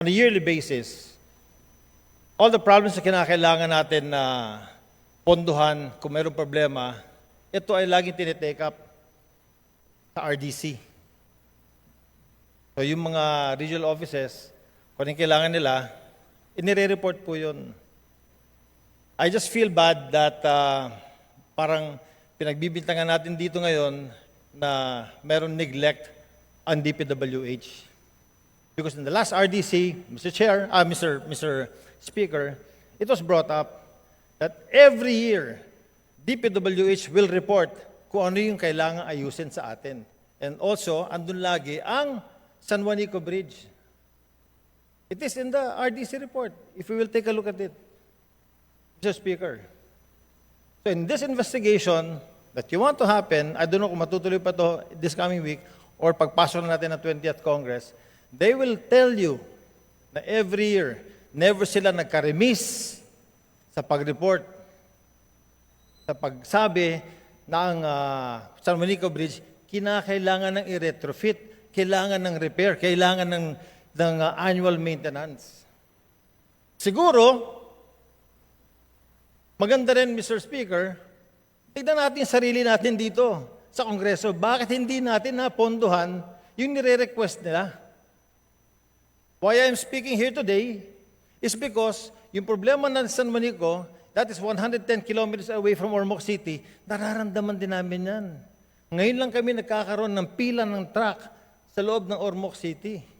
on a yearly basis, all the problems na kinakailangan natin na ponduhan kung mayroong problema, ito ay laging tinitake up sa RDC. So yung mga regional offices, kung anong kailangan nila, inire-report po yun. I just feel bad that parang pinagbibintangan natin dito ngayon na mayroong neglect on DPWH. Because in the last RDC, Mr. Speaker, it was brought up that every year, DPWH will report kung ano yung kailangan ayusin sa atin. And also, andun lagi ang San Juanico Bridge. It is in the RDC report, if we will take a look at it, Mr. Speaker. So in this investigation that you want to happen, I don't know kung matutuloy pa to this coming week or pagpasok na natin ng 20th Congress, they will tell you na every year, never sila nagka-remiss sa pag-report, sa pagsabi na ang San Juanico Bridge, kinakailangan ng i-retrofit, kailangan ng repair, kailangan ng annual maintenance. Siguro, maganda rin, Mr. Speaker, tignan natin yung sarili natin dito sa Kongreso. Bakit hindi natin napondohan yung nire-request nila? Why I'm speaking here today is because yung problema ng San Juanico, that is 110 kilometers away from Ormoc City, nararamdaman din namin yan. Ngayon lang kami nagkakaroon ng pila ng truck sa loob ng Ormoc City.